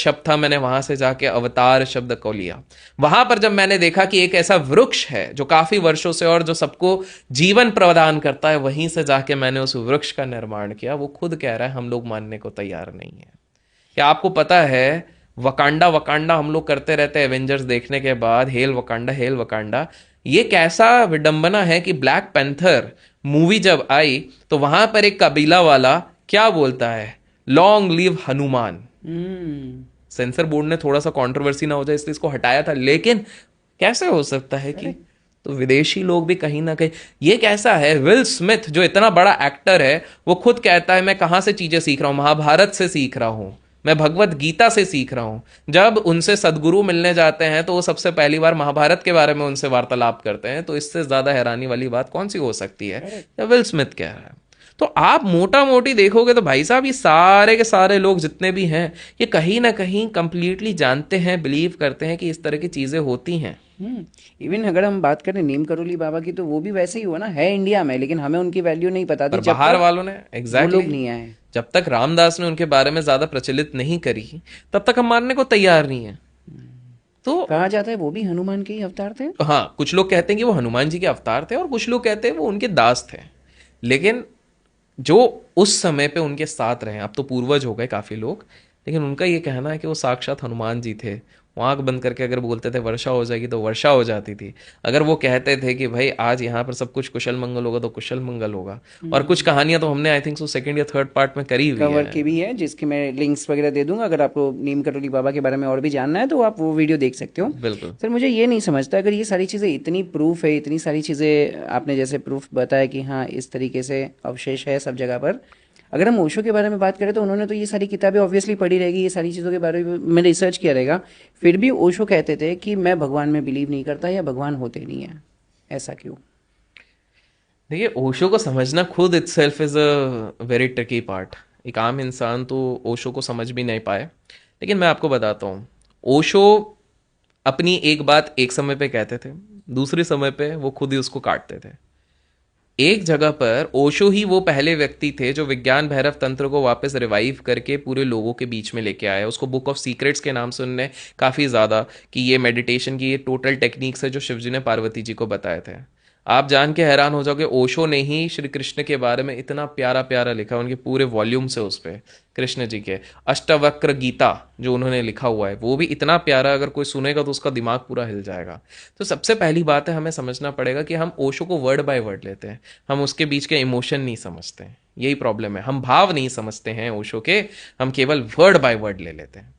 शब्द था, मैंने वहां से जाके अवतार शब्द को लिया। वहां पर जब मैंने देखा कि एक ऐसा वृक्ष है जो काफी वर्षों से और जो सबको जीवन प्रदान करता है, वहीं से जाके मैंने उस वृक्ष का निर्माण किया। वो खुद कह रहा है हम लोग मानने को तैयार नहीं है। क्या आपको पता है वकांडा वकांडा हम लोग करते रहते हैं एवेंजर्स देखने के बाद, हेल वकांडा हेल वकांडा। ये कैसा विडंबना है कि ब्लैक पैंथर मूवी जब आई तो वहां पर एक कबीला वाला क्या बोलता है, लॉन्ग लिव हनुमान। हम्म। सेंसर बोर्ड ने थोड़ा सा कंट्रोवर्सी ना हो जाए इसलिए इसको हटाया था, लेकिन कैसे हो सकता है कि करेक्ट। तो विदेशी लोग भी कहीं ना कहीं, ये कैसा है, विल स्मिथ जो इतना बड़ा एक्टर है वो खुद कहता है मैं कहां से चीजें सीख रहा हूं, महाभारत से सीख रहा हूं, मैं भगवत गीता से सीख रहा हूं। जब उनसे सदगुरु मिलने जाते हैं तो वो सबसे पहली बार महाभारत के बारे में उनसे वार्तालाप करते हैं, तो इससे ज्यादा हैरानी वाली बात कौन सी हो सकती है। करेक्ट। या विल स्मिथ कह रहा है। तो आप मोटा मोटी देखोगे तो भाई साहब ये सारे के सारे लोग जितने भी हैं ये कहीं ना कहीं कंप्लीटली जानते हैं, बिलीव करते हैं कि इस तरह की चीजें होती हैं। इवन अगर हम बात करें नीम करोली बाबा की, तो वो भी वैसे ही हुआ ना, है इंडिया में, लेकिन हमें उनकी वैल्यू नहीं पता थी पर जब बाहर तक वालों ने वो एग्जैक्टली लोग exactly, नहीं आए। जब तक रामदास ने उनके बारे में ज्यादा प्रचलित नहीं करी तब तक हम मानने को तैयार नहीं है। तो कहा जाता है वो भी हनुमान के ही अवतार थे। हाँ, कुछ लोग कहते हैं कि वो हनुमान जी के अवतार थे और कुछ लोग कहते हैं वो उनके दास थे। लेकिन जो उस समय पे उनके साथ रहे, अब तो पूर्वज हो गए काफी लोग, लेकिन उनका ये कहना है कि वो साक्षात हनुमान जी थे। वो आंख बंद करके अगर बोलते थे वर्षा हो जाएगी तो वर्षा हो जाती थी। अगर वो कहते थे कि भाई आज यहाँ पर सब कुछ कुशल मंगल होगा तो कुशल मंगल होगा। और कुछ कहानियां तो हमने आई थिंक सो सेकंड या थर्ड पार्ट में करी हुई कवर है। की भी है, जिसकी मैं लिंक्स वगैरह दे दूंगा, अगर आपको नीम करोली बाबा के बारे में और भी जानना है तो आप वो वीडियो देख सकते हो। बिल्कुल। सर मुझे ये नहीं समझता, अगर ये सारी चीज़ें इतनी प्रूफ है, इतनी सारी चीज़ें आपने जैसे प्रूफ बताया कि हाँ इस तरीके से अवशेष है सब जगह पर, अगर हम ओशो के बारे में बात करें तो उन्होंने तो ये सारी किताबें ऑब्वियसली पढ़ी रहेगी, ये सारी चीज़ों के बारे में रिसर्च किया रहेगा, फिर भी ओशो कहते थे कि मैं भगवान में बिलीव नहीं करता या भगवान होते नहीं है। ऐसा क्यों? देखिए, ओशो को समझना खुद itself is a very tricky part. एक आम इंसान तो ओशो को समझ भी नहीं पाए। लेकिन मैं आपको बताता हूँ, ओशो अपनी एक बात एक समय पे कहते थे, दूसरे समय पे वो खुद ही उसको काटते थे। एक जगह पर ओशो ही वो पहले व्यक्ति थे जो विज्ञान भैरव तंत्र को वापस रिवाइव करके पूरे लोगों के बीच में लेके आए। उसको बुक ऑफ सीक्रेट्स के नाम से उनने काफ़ी ज़्यादा कि ये मेडिटेशन की ये टोटल टेक्निक्स है जो शिवजी ने पार्वती जी को बताए थे। आप जान के हैरान हो जाओगे, ओशो ने ही श्री कृष्ण के बारे में इतना प्यारा प्यारा लिखा, उनके पूरे वॉल्यूम से उस पे कृष्ण जी के अष्टवक्र गीता जो उन्होंने लिखा हुआ है वो भी इतना प्यारा, अगर कोई सुनेगा तो उसका दिमाग पूरा हिल जाएगा। तो सबसे पहली बात है, हमें समझना पड़ेगा कि हम ओशो को वर्ड बाय वर्ड लेते हैं, हम उसके बीच के इमोशन नहीं समझते हैं। यही प्रॉब्लम है, हम भाव नहीं समझते हैं ओशो के, हम केवल वर्ड बाय वर्ड ले लेते हैं।